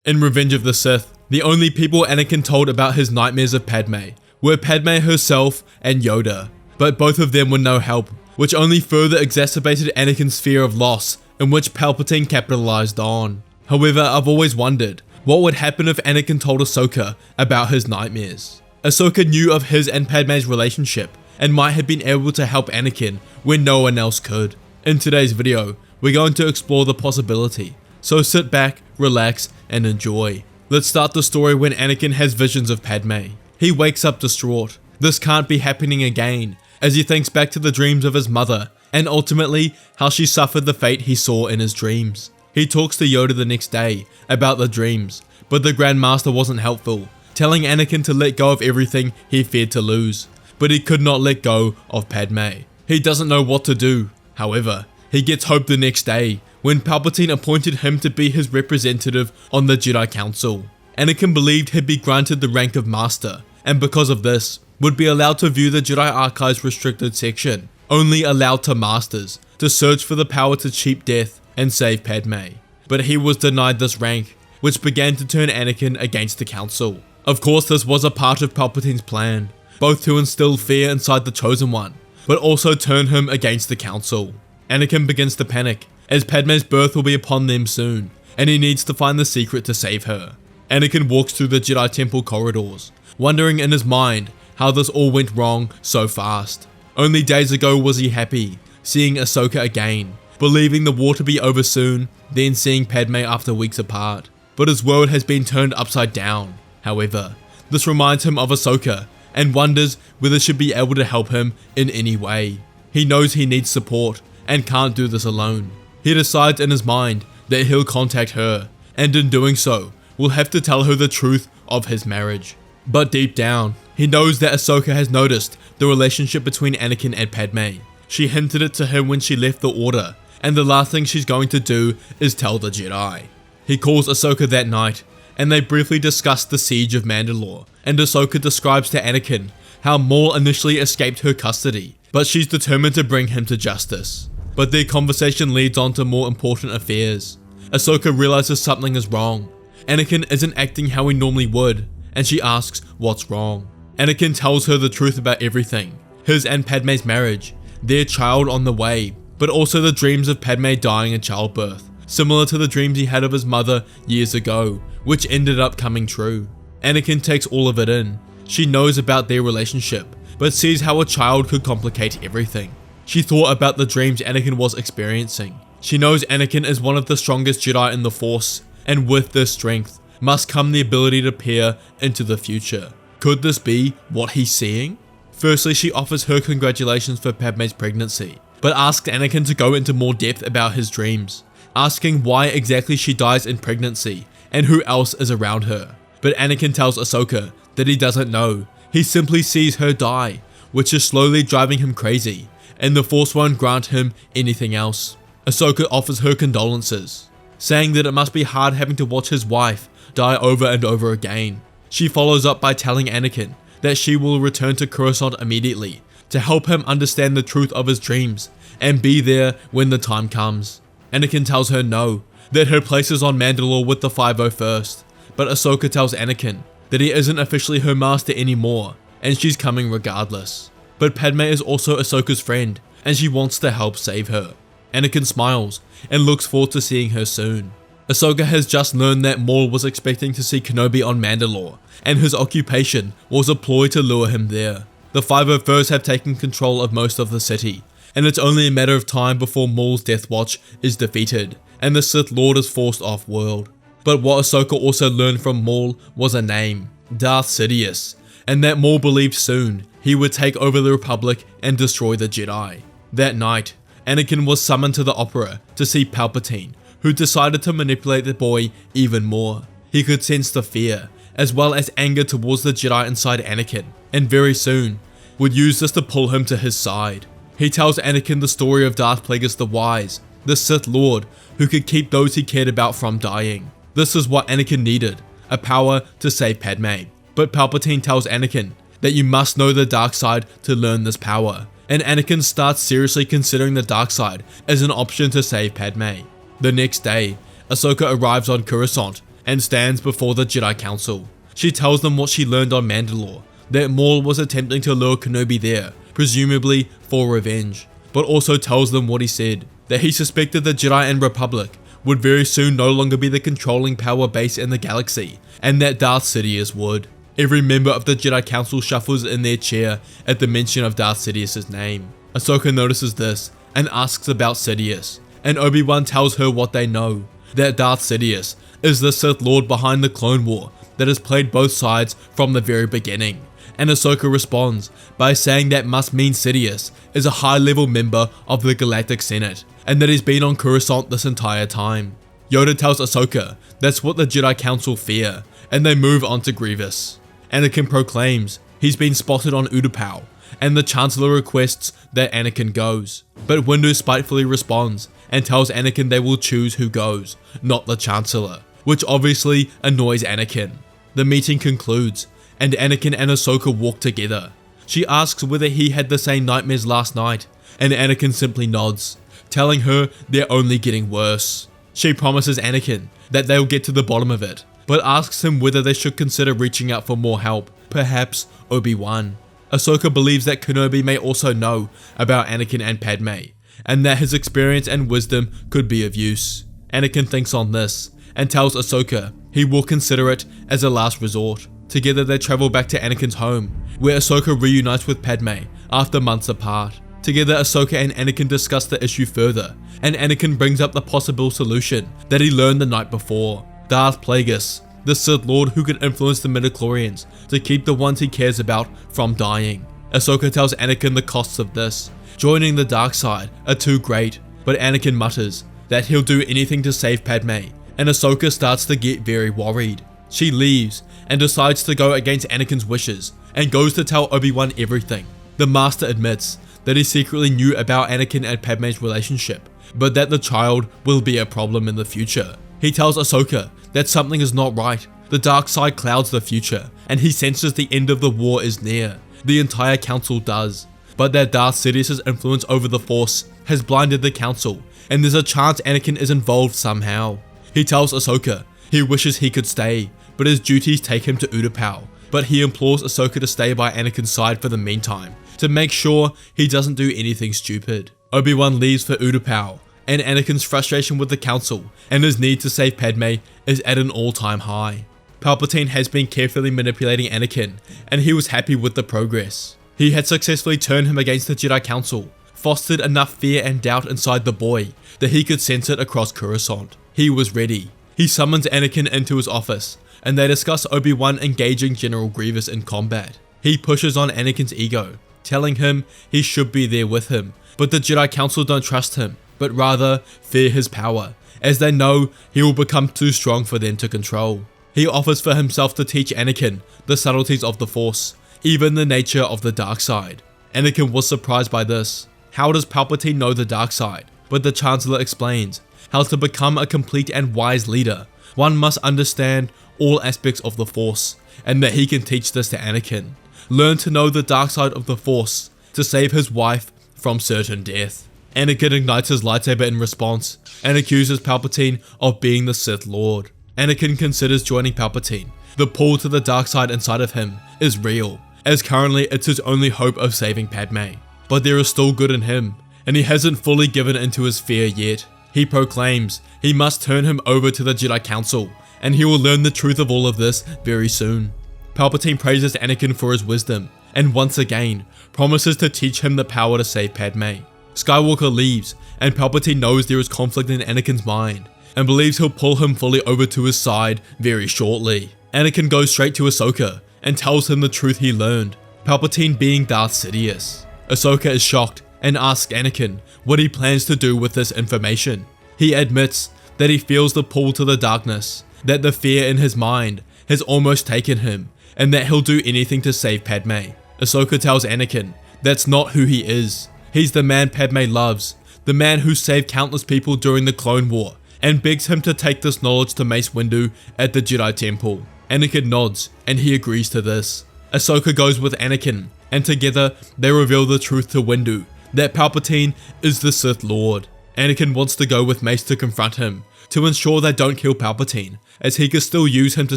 In Revenge of the Sith, the only people Anakin told about his nightmares of Padme were Padme herself and Yoda, but both of them were no help, which only further exacerbated Anakin's fear of loss, in which Palpatine capitalized on. However, I've always wondered, what would happen if Anakin told Ahsoka about his nightmares? Ahsoka knew of his and Padme's relationship, and might have been able to help Anakin when no one else could. In today's video, we're going to explore the possibility, so sit back, relax, and enjoy. Let's start the story when Anakin has visions of Padme. He wakes up distraught. This can't be happening again, as he thinks back to the dreams of his mother, and ultimately how she suffered the fate he saw in his dreams. He talks to Yoda the next day about the dreams, but the Grand Master wasn't helpful, telling Anakin to let go of everything he feared to lose, but he could not let go of Padme. He doesn't know what to do. However, he gets hope the next day, when Palpatine appointed him to be his representative on the Jedi Council. Anakin believed he'd be granted the rank of Master, and because of this, would be allowed to view the Jedi Archive's restricted section, only allowed to Masters, to search for the power to cheat death and save Padme. But he was denied this rank, which began to turn Anakin against the Council. Of course, this was a part of Palpatine's plan, both to instill fear inside the Chosen One, but also turn him against the Council. Anakin begins to panic, as Padme's birth will be upon them soon, and he needs to find the secret to save her. Anakin walks through the Jedi Temple corridors, wondering in his mind how this all went wrong so fast. Only days ago was he happy, seeing Ahsoka again, believing the war to be over soon, then seeing Padme after weeks apart. But his world has been turned upside down. However, this reminds him of Ahsoka, and wonders whether she'd be able to help him in any way. He knows he needs support, and can't do this alone. He decides in his mind that he'll contact her, and in doing so, will have to tell her the truth of his marriage. But deep down, he knows that Ahsoka has noticed the relationship between Anakin and Padme. She hinted it to him when she left the Order, and the last thing she's going to do is tell the Jedi. He calls Ahsoka that night, and they briefly discuss the siege of Mandalore, and Ahsoka describes to Anakin how Maul initially escaped her custody, but she's determined to bring him to justice. But their conversation leads on to more important affairs. Ahsoka realizes something is wrong. Anakin isn't acting how he normally would, and she asks what's wrong. Anakin tells her the truth about everything, his and Padme's marriage, their child on the way, but also the dreams of Padme dying in childbirth, similar to the dreams he had of his mother years ago, which ended up coming true. Anakin takes all of it in. She knows about their relationship, but sees how a child could complicate everything. She thought about the dreams Anakin was experiencing. She knows Anakin is one of the strongest Jedi in the Force, and with this strength must come the ability to peer into the future. Could this be what he's seeing? Firstly, she offers her congratulations for Padme's pregnancy, but asks Anakin to go into more depth about his dreams, asking why exactly she dies in pregnancy and who else is around her. But Anakin tells Ahsoka that he doesn't know. He simply sees her die, which is slowly driving him crazy, and the Force won't grant him anything else. Ahsoka offers her condolences, saying that it must be hard having to watch his wife die over and over again. She follows up by telling Anakin that she will return to Coruscant immediately to help him understand the truth of his dreams and be there when the time comes. Anakin tells her no, that her place is on Mandalore with the 501st, but Ahsoka tells Anakin that he isn't officially her master anymore, and she's coming regardless. But Padme is also Ahsoka's friend, and she wants to help save her. Anakin smiles and looks forward to seeing her soon. Ahsoka has just learned that Maul was expecting to see Kenobi on Mandalore, and his occupation was a ploy to lure him there. The 501st have taken control of most of the city, and it's only a matter of time before Maul's Death Watch is defeated, and the Sith Lord is forced off-world. But what Ahsoka also learned from Maul was a name, Darth Sidious, and that Maul believed soon he would take over the Republic and destroy the Jedi. That night, Anakin was summoned to the Opera to see Palpatine, who decided to manipulate the boy even more. He could sense the fear, as well as anger towards the Jedi inside Anakin, and very soon, would use this to pull him to his side. He tells Anakin the story of Darth Plagueis the Wise, the Sith Lord who could keep those he cared about from dying. This is what Anakin needed, a power to save Padme. But Palpatine tells Anakin that you must know the dark side to learn this power, and Anakin starts seriously considering the dark side as an option to save Padme. The next day, Ahsoka arrives on Coruscant and stands before the Jedi Council. She tells them what she learned on Mandalore, that Maul was attempting to lure Kenobi there, presumably for revenge, but also tells them what he said, that he suspected the Jedi and Republic would very soon no longer be the controlling power base in the galaxy, and that Darth Sidious would. Every member of the Jedi Council shuffles in their chair at the mention of Darth Sidious's name. Ahsoka notices this and asks about Sidious, and Obi-Wan tells her what they know, that Darth Sidious is the Sith Lord behind the Clone War that has played both sides from the very beginning. And Ahsoka responds by saying that must mean Sidious is a high-level member of the Galactic Senate, and that he's been on Coruscant this entire time. Yoda tells Ahsoka that's what the Jedi Council fear, and they move on to Grievous. Anakin proclaims he's been spotted on Utapau, and the Chancellor requests that Anakin goes, but Windu spitefully responds and tells Anakin they will choose who goes, not the Chancellor, which obviously annoys Anakin. The meeting concludes, and Anakin and Ahsoka walk together. She asks whether he had the same nightmares last night, and Anakin simply nods, telling her they're only getting worse. She promises Anakin that they'll get to the bottom of it, but asks him whether they should consider reaching out for more help, perhaps Obi-Wan. Ahsoka believes that Kenobi may also know about Anakin and Padme, and that his experience and wisdom could be of use. Anakin thinks on this, and tells Ahsoka he will consider it as a last resort. Together they travel back to Anakin's home, where Ahsoka reunites with Padme after months apart. Together Ahsoka and Anakin discuss the issue further, and Anakin brings up the possible solution that he learned the night before. Darth Plagueis, the Sith Lord who can influence the midichlorians to keep the ones he cares about from dying. Ahsoka tells Anakin the costs of this. Joining the dark side are too great, but Anakin mutters that he'll do anything to save Padme, and Ahsoka starts to get very worried. She leaves and decides to go against Anakin's wishes and goes to tell Obi-Wan everything. The Master admits that he secretly knew about Anakin and Padme's relationship, but that the child will be a problem in the future. He tells Ahsoka that something is not right. The dark side clouds the future, and he senses the end of the war is near. The entire council does, but that Darth Sidious's influence over the Force has blinded the council, and there's a chance Anakin is involved somehow. He tells Ahsoka he wishes he could stay, but his duties take him to Utapau, but he implores Ahsoka to stay by Anakin's side for the meantime, to make sure he doesn't do anything stupid. Obi-Wan leaves for Utapau, and Anakin's frustration with the council and his need to save Padme is at an all-time high. Palpatine has been carefully manipulating Anakin, and he was happy with the progress. He had successfully turned him against the Jedi Council, fostered enough fear and doubt inside the boy that he could sense it across Coruscant. He was ready. He summons Anakin into his office, and they discuss Obi-Wan engaging General Grievous in combat. He pushes on Anakin's ego, telling him he should be there with him, but the Jedi Council don't trust him, but rather fear his power, as they know he will become too strong for them to control. He offers for himself to teach Anakin the subtleties of the Force, even the nature of the dark side. Anakin was surprised by this. How does Palpatine know the dark side? But the Chancellor explains how to become a complete and wise leader, one must understand all aspects of the Force, and that he can teach this to Anakin. Learn to know the dark side of the Force to save his wife from certain death. Anakin ignites his lightsaber in response and accuses Palpatine of being the Sith Lord. Anakin considers joining Palpatine. The pull to the dark side inside of him is real, as currently it's his only hope of saving Padme. But there is still good in him, and he hasn't fully given into his fear yet. He proclaims he must turn him over to the Jedi Council, and he will learn the truth of all of this very soon. Palpatine praises Anakin for his wisdom, and once again promises to teach him the power to save Padme. Skywalker leaves, and Palpatine knows there is conflict in Anakin's mind, and believes he'll pull him fully over to his side very shortly. Anakin goes straight to Ahsoka, and tells him the truth he learned, Palpatine being Darth Sidious. Ahsoka is shocked, and asks Anakin what he plans to do with this information. He admits that he feels the pull to the darkness, that the fear in his mind has almost taken him, and that he'll do anything to save Padme. Ahsoka tells Anakin that's not who he is. He's the man Padme loves, the man who saved countless people during the Clone War, and begs him to take this knowledge to Mace Windu at the Jedi Temple. Anakin nods, and he agrees to this. Ahsoka goes with Anakin, and together they reveal the truth to Windu, that Palpatine is the Sith Lord. Anakin wants to go with Mace to confront him, to ensure they don't kill Palpatine, as he could still use him to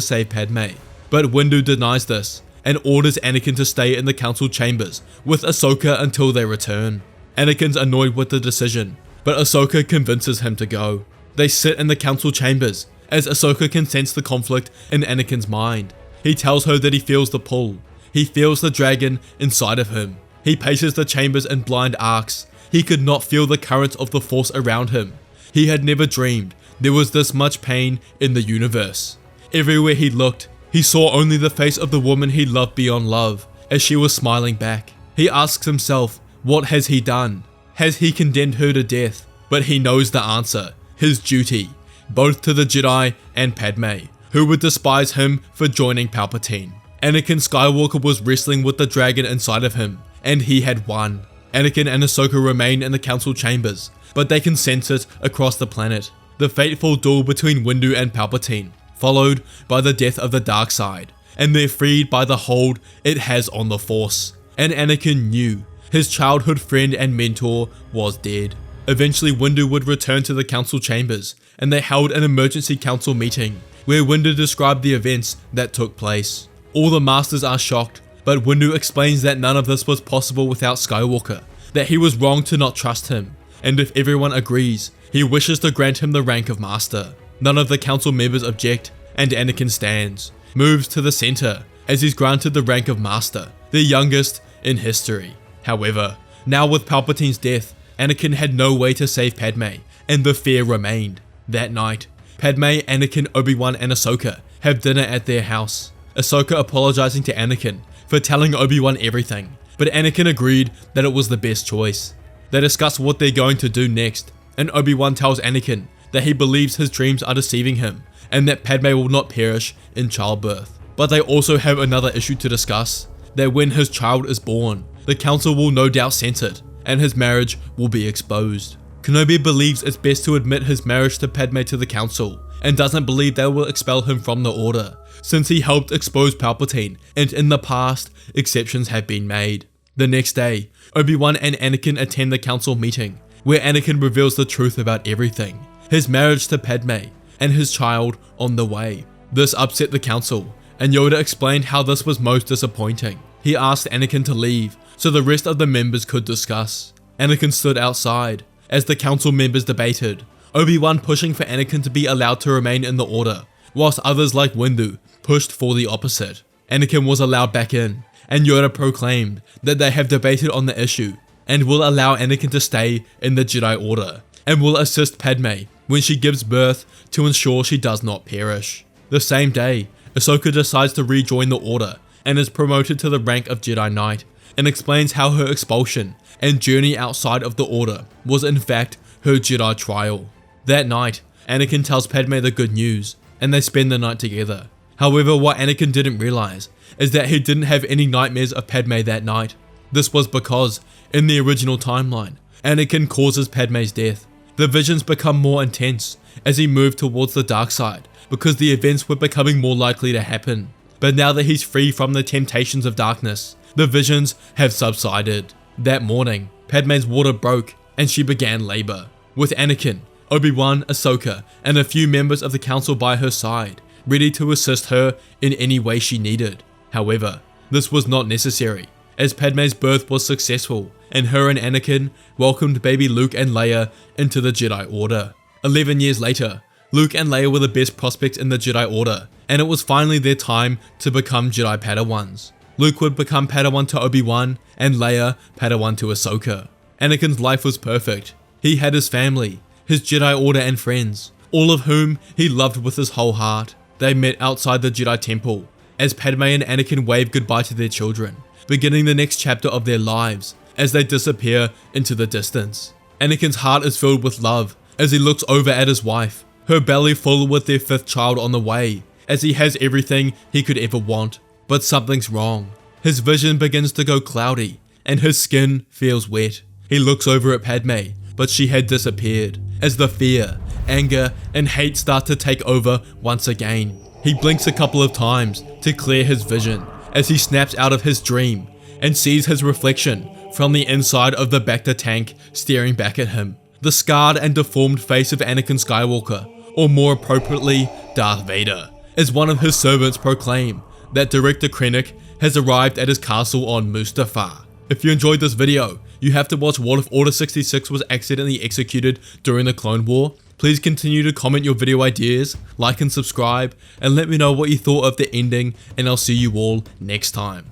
save Padme. But Windu denies this, and orders Anakin to stay in the council chambers with Ahsoka until they return. Anakin's annoyed with the decision, but Ahsoka convinces him to go. They sit in the council chambers, as Ahsoka can sense the conflict in Anakin's mind. He tells her that he feels the pull. He feels the dragon inside of him. He paces the chambers in blind arcs. He could not feel the currents of the Force around him. He had never dreamed there was this much pain in the universe. Everywhere he looked, he saw only the face of the woman he loved beyond love, as she was smiling back. He asks himself, what has he done? Has he condemned her to death? But he knows the answer, his duty, both to the Jedi and Padme, who would despise him for joining Palpatine. Anakin Skywalker was wrestling with the dragon inside of him, and he had won. Anakin and Ahsoka remain in the council chambers, but they can sense it across the planet. The fateful duel between Windu and Palpatine, followed by the death of the dark side, and they're freed by the hold it has on the Force. And Anakin knew his childhood friend and mentor was dead. Eventually Windu would return to the council chambers, and they held an emergency council meeting, where Windu described the events that took place. All the masters are shocked, but Windu explains that none of this was possible without Skywalker, that he was wrong to not trust him, and if everyone agrees, he wishes to grant him the rank of master. None of the council members object, and Anakin stands, moves to the center, as he's granted the rank of master, the youngest in history. However, now with Palpatine's death, Anakin had no way to save Padme, and the fear remained. That night, Padme, Anakin, Obi-Wan and Ahsoka have dinner at their house. Ahsoka apologizing to Anakin for telling Obi-Wan everything, but Anakin agreed that it was the best choice. They discuss what they're going to do next, and Obi-Wan tells Anakin that he believes his dreams are deceiving him, and that Padme will not perish in childbirth. But they also have another issue to discuss, that when his child is born, the council will no doubt sense it, and his marriage will be exposed. Kenobi believes it's best to admit his marriage to Padme to the council, and doesn't believe they will expel him from the order, since he helped expose Palpatine, and in the past, exceptions have been made. The next day, Obi-Wan and Anakin attend the council meeting, where Anakin reveals the truth about everything, his marriage to Padme, and his child on the way. This upset the council, and Yoda explained how this was most disappointing. He asked Anakin to leave, so the rest of the members could discuss. Anakin stood outside, as the council members debated, Obi-Wan pushing for Anakin to be allowed to remain in the order, whilst others like Windu pushed for the opposite. Anakin was allowed back in, and Yoda proclaimed that they have debated on the issue, and will allow Anakin to stay in the Jedi Order, and will assist Padme when she gives birth to ensure she does not perish. The same day, Ahsoka decides to rejoin the Order, and is promoted to the rank of Jedi Knight, and explains how her expulsion and journey outside of the Order was in fact her Jedi trial. That night, Anakin tells Padme the good news, and they spend the night together. However, what Anakin didn't realize is that he didn't have any nightmares of Padme that night. This was because, in the original timeline, Anakin causes Padme's death. The visions become more intense as he moved towards the dark side, because the events were becoming more likely to happen. But now that he's free from the temptations of darkness, the visions have subsided. That morning, Padme's water broke, and she began labor, with Anakin, Obi-Wan, Ahsoka, and a few members of the council by her side, ready to assist her in any way she needed. However, this was not necessary, as Padme's birth was successful, and her and Anakin welcomed baby Luke and Leia into the Jedi Order. 11 years later, Luke and Leia were the best prospects in the Jedi Order, and it was finally their time to become Jedi Padawans. Luke would become Padawan to Obi-Wan, and Leia Padawan to Ahsoka. Anakin's life was perfect. He had his family, his Jedi Order and friends, all of whom he loved with his whole heart. They met outside the Jedi Temple, as Padme and Anakin waved goodbye to their children, beginning the next chapter of their lives as they disappear into the distance. Anakin's heart is filled with love as he looks over at his wife, her belly full with their 5th child on the way, as he has everything he could ever want. But something's wrong. His vision begins to go cloudy, and his skin feels wet. He looks over at Padme, but she had disappeared, as the fear, anger, and hate start to take over once again. He blinks a couple of times to clear his vision, as he snaps out of his dream, and sees his reflection from the inside of the Bacta tank staring back at him. The scarred and deformed face of Anakin Skywalker or more appropriately, Darth Vader, as one of his servants proclaim that Director Krennic has arrived at his castle on Mustafar. If you enjoyed this video, you have to watch what if Order 66 was accidentally executed during the Clone War. Please continue to comment your video ideas, like and subscribe, and let me know what you thought of the ending, and I'll see you all next time.